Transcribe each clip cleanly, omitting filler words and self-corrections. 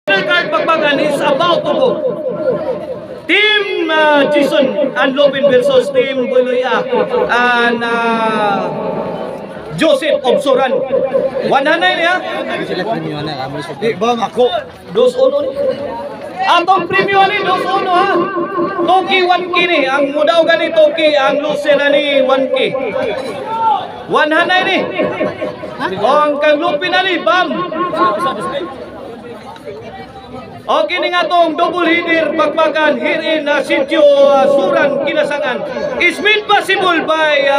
Card Bakbakan is about to go. Team Jason and Lopin versus Team Buloya and Joseph Obsoran. 100 niya. Di ba ako? 2-1. Atong premium ni 2-1 ha. Toki 1K ni. Ang mudaw gani Toki. Ang loser ni 1K. 100 ni. O ang kang Lopin na ni Bam. Okay nga tong double header Bakbakan here in Sitio Suran, Kinasangan is made possible by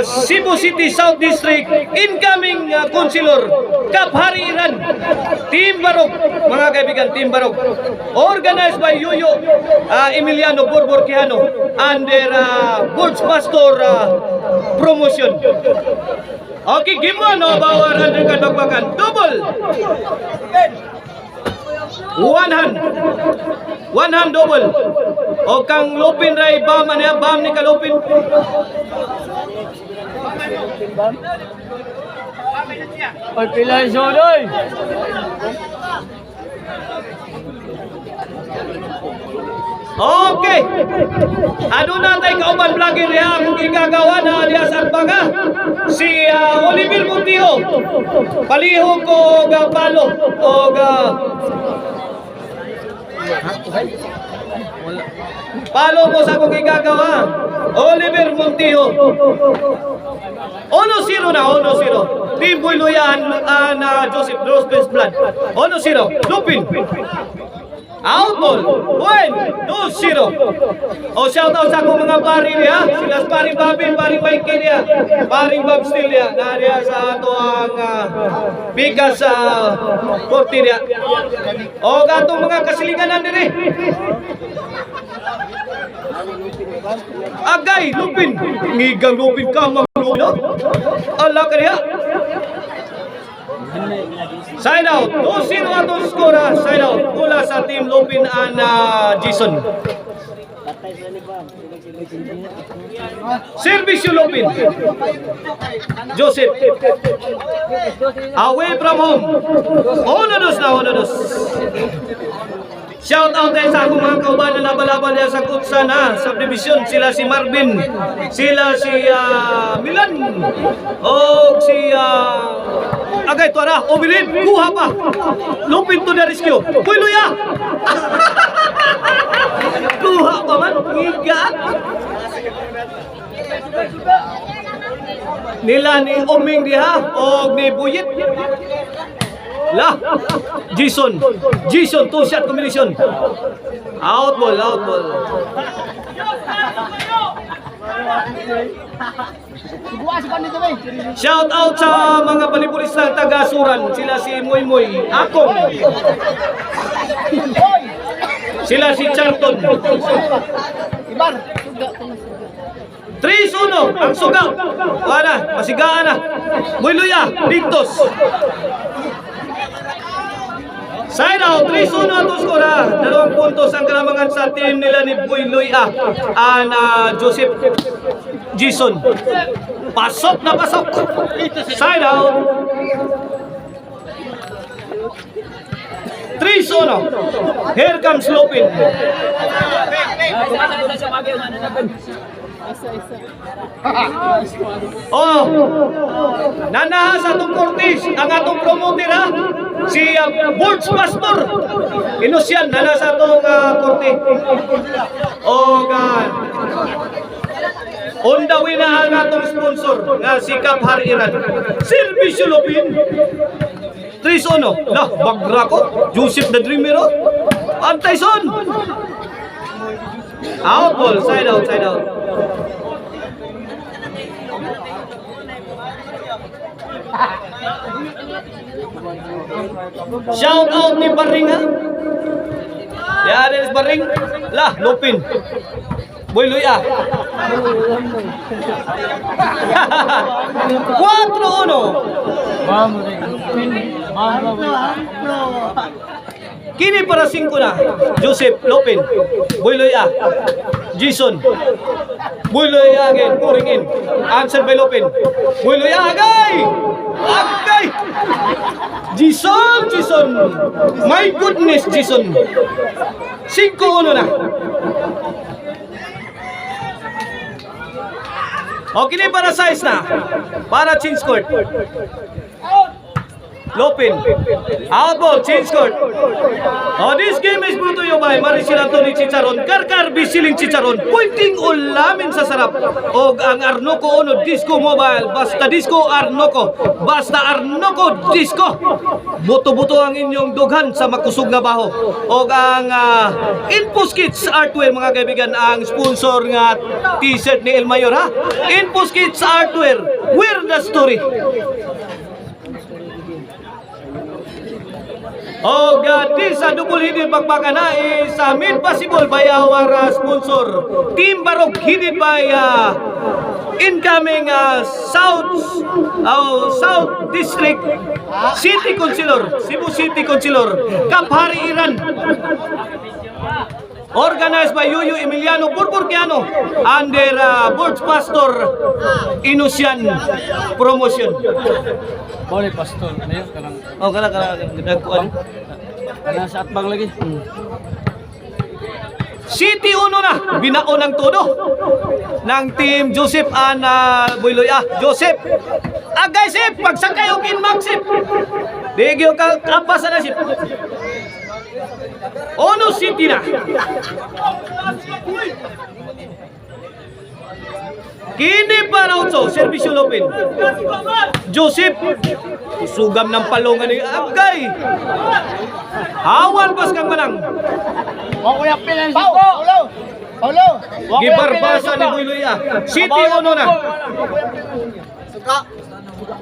Cebu City South District incoming Councilor Kaphari Iran, Team Barog, mga kaibigan, Team Barog, organized by Yuyo Emiliano Borborquiano under Bulls Pastor promotion. Okay, give mo no bawar under Bakbakan double. One hand double. O kang Lopin ray bam niya, bam ni Kalopin. Pagpilay sodoy. Okay. Ano na tayo kauban vlogger niya kung igagawa na niya sa Agbaga? Si Oliver Montijo. Palihog ko palo o palo mo sa kung igagawa. Oliver Montijo. 1-0 na, 1-0. Team Buloya na Joseph Rosebens Blood. 1-0. Lupin. Out ball. 1-2-0. O shout out sa akong mga pari niya. Sila paring Babin, paring Mikey niya. Paring Bob Steel niya. Nariya sa ato ang bigas sa korte niya. O gatong mga kasilinganan din eh. Agay, Lupin. Ngigang Lupin ka, mga Lupin. Allah ka niya. Side out. 2-0 atong score. Side out. Mula sa Team Lopin and Jason. Service Lopin. Joseph. Away from home. 1-2 na, 1-2. Shout out tayo sa akong mga kauban na nabalaban niya sa Kutsan subdivision. Sila si Marvin, sila si Milan, o si Agay Tuara, Obilin, kuha pa. Lupin to na rescue. Buloya! Kuha pa man, higa. Nila ni Oming diha, o ni Buyit. Lah, Jason, 2-shot combination. Out ball. Shout out sa mga balibulistang taga-Suran. Sila si Moy, Akong. Sila si Charlton. 3-1 ang sugaw. Wala, masigaan na. Buloya, Victos. Side out, 3-1 ato skora. 2 puntos ang kalamangan sa team nila ni Buloya and Joseph Jason. Pasok na pasok. Side out. 3-1. Here comes Lopin. Oh, nanaha sa itong Cortis, ang atong promoter ha, si Bulls Pastor. Inusyan, nanaha sa itong Corti. Oh God. On the way na ang atong sponsor, nga si Kaphari Iran. Service Lopin. 3-1. Lah, bagra ko. Joseph the Dreamer. Antyson. Out ball, side out. Shout out ni Baring ha. Yan is Baring. Lah, Lupin. Buloya. 4-1. Kini para 5 na. Joseph Lopin. Buloya. Jason. Buloy again, pouring in. Answer by Lupin. Buloy agay! Agay! Jason! My goodness, Jason. 5-1 na. Okay na para size na. Para change court. Lopin. Out ball, change court. Oh, this game is brought to you by Maricel Anthony Chicharon. Karkar Bisiling Chicharon. Pointing ulamin sa sarap. O ang Arnoco Ono Disco Mobile. Basta Disco Arnoco. Basta Arnoco Disco. Buto-buto ang inyong dughan sa makusog na baho. O ang Infos Kids Artwear, mga kaibigan, ang sponsor nga t-shirt ni El Mayor, ha? Infos Kids Artwear. Wear the story. Oh God, this sa dukol hidid bakbakan na is made possible by our sponsor, Team Barok, headed by incoming South District City Councilor, Cebu City Councilor, Kaphari Iran. Organized by Yuyu Emiliano Burburkiano under Board Pastor Inusian Promotion. Boleh pastor, ano yun? Oh, kala nagkuan. Kana sa atbang lagi. City uno na, binao ng todo ng team Joseph Builoy. Joseph, agay sip, pagsakay o kinmagsip. Digyo ka kapas na sip. Ono City na. Kini para utso, servisyo Lopin. Joseph, sugam ng palungan ni Agay. Hawan pas kang manang. Wako yung pilan sa Paulo. Gibarbasa ni Builoy. City uno na.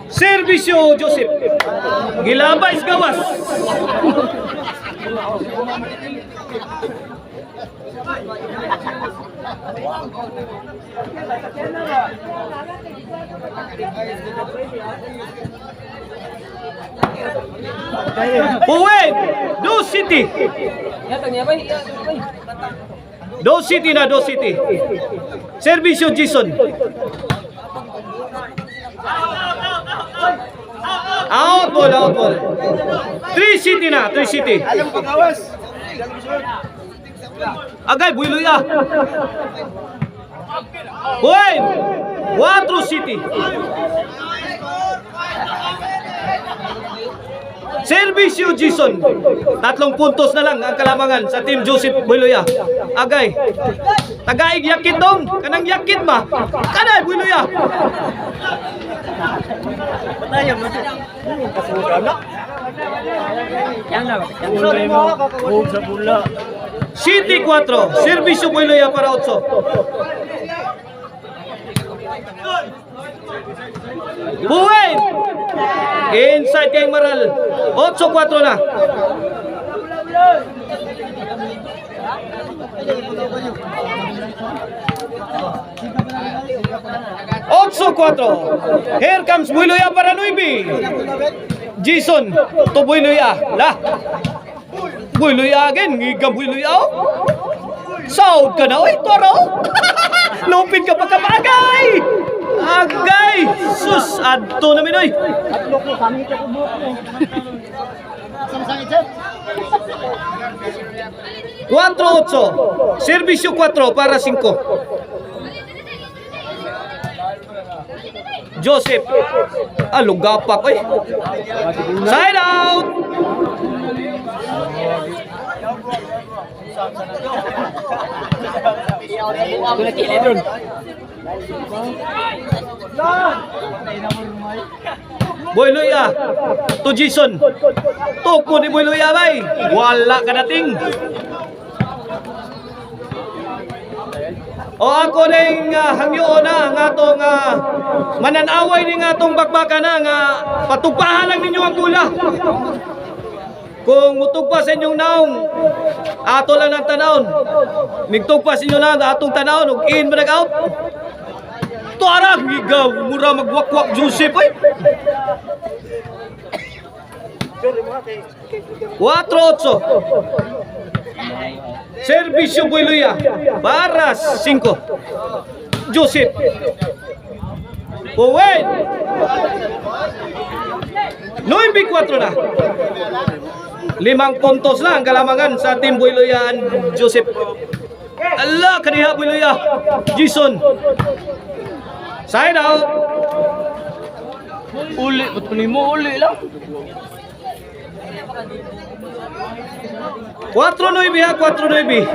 Servisyo Joseph. Gilabay sa gawas. Puwet! Do City! Do City na, Do City. Servisyo Jason. Out ball. 3 City na, 3 City. Agay, Builoy. Buhay! 4 City. Servisyo Jason. 3 puntos na lang ang kalamangan sa team Joseph Builoy. Agay. Tagaig yakit dong. Kanang yakit ba? Kanay Builoy. Patayang mo. Yang na. Yang sa bula. City 4. Servisyo Builoy para 8. Buhay! Inside kay Maral. 8-4 na. Here comes Builoy para 9. Jason to Builoy. La. Builoy again. Ngigam Builoy. Saud ka na. Oy, toro. Lupin ka pa kapagay. Agay. Sus. Adto na minoy. 4-8. Servisyo 4 para 5. Joseph. Lugapak. Oy. Side out. Builoy to Jason. Tuko ni Builoy bay. Wala ka dating. O ako ning hangyo na nga atong mananaway ni nga atong bakbaka na nga patupahan lang ninyo ang gula. Kung mutugpa sa inyong naong, ato lang ng tanawon. Migtugpa sa inyo na atong tanawon, ug in ba nag-out? Tuarang higaw, mura magwakwak Joseph, oy. 4-8. Servisyo Builoya para 5. Joseph Owen 9-4 na. 5 puntos na ang kalamangan sa Team Builoya and Joseph. Allah, kaniha Builoya. Jason. Side out. Uli, ba't mo uli lang? 4-9 ha, 4-9.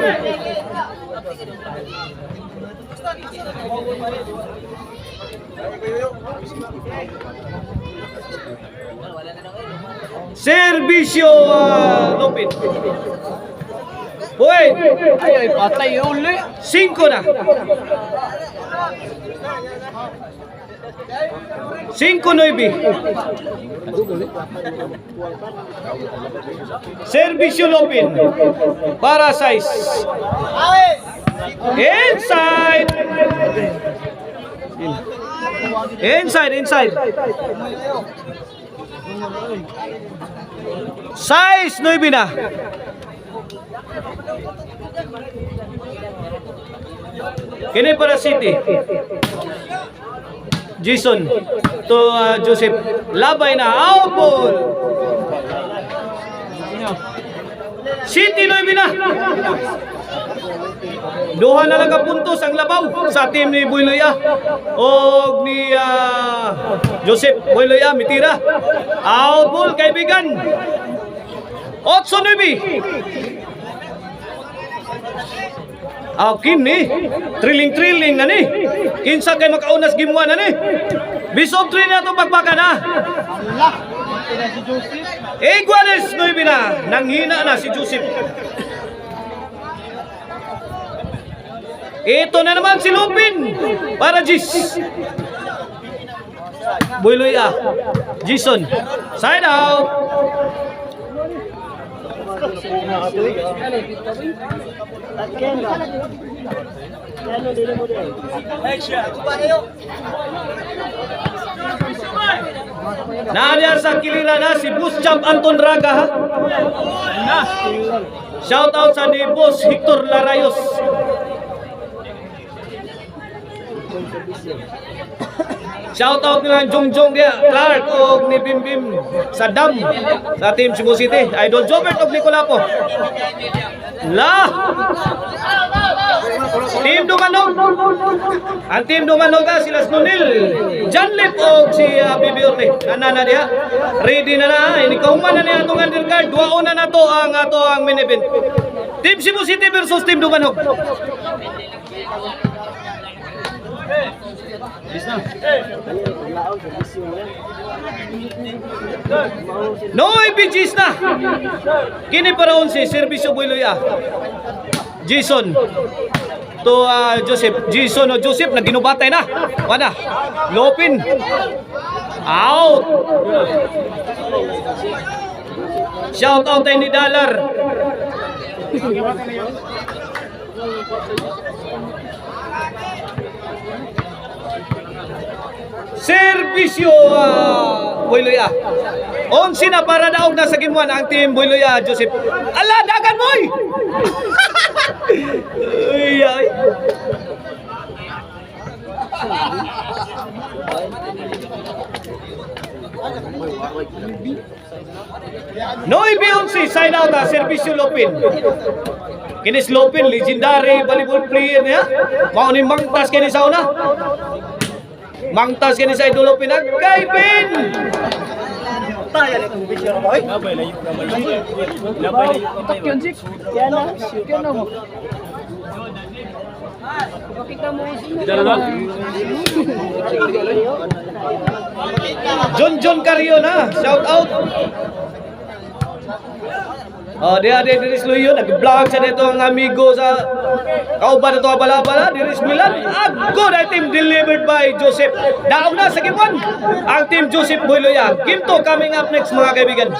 Servisyo Lupin. Wait, Ay, patay uli. 5 na. 5-9. Servisyo Lupin para 6. Inside. Inside. Size 9 na. Kini para City. Jason to Joseph. Labay na. Out ball. City 9 na. Duha na lang ka puntos ang labaw sa team ni Builoya o ni Joseph Builoya mitira. Out ball kaibigan. 8-9. Kim ni thrilling na ni. Kinsa kay makaunas game 1 na ni. Best of 3 na itong pagpaka na. Iguanes 9 na. Nanghina na si Joseph. Ito na naman si Lupin para Gis. Builoya. Jason. Side out. Naanyar sa kilira na si Boss Champ Anton Raga ha. Shout out sa ni Boss Hector Larayos. Shout out nila Jongjong dia, Clark og ni Bimbim sa Dam sa Team Cebu City. Idol Jobert og Nicolapo. Team Dumanog. Ang Team Dumanog sila Snunil, Janlip og si Bibi Orne. Ana dia. Ready na na. Ini kauman na niya atong undercard. Duaon na nato ang main event. Team Cebu City versus Team Dumanog. No BGs na. Kini para si Servisyo Builoya. Jason to Joseph. Jason o Joseph na ginubatay na. Wala. Lopin. Out. Shout out tayo ni Dollar. Servisyo Builoya. 11 na para daog na sa game 1 ang team Builoya Joseph. Ala, dagan moy. Ay. Noy Beyonce sign out Servisyo Lopin. Kinis Lopin legendary volleyball player niya. Mao ni mangtas kini sa una. Mangtas kini sa Idol Lopin Kaipin. Tayo na itong picture mo, oy. Labay na yung kamay. Yan na mo. Pakita mo John Carrion ha, shout out. Dia Diris Luyo nag-vlog sa dito ang amigo sa kauban na ito abala-abala. Diris Milan. Good team delivered by Joseph. Daog na sa game 1 ang team Joseph Builoya. Game 2 coming up next mga kaibigan.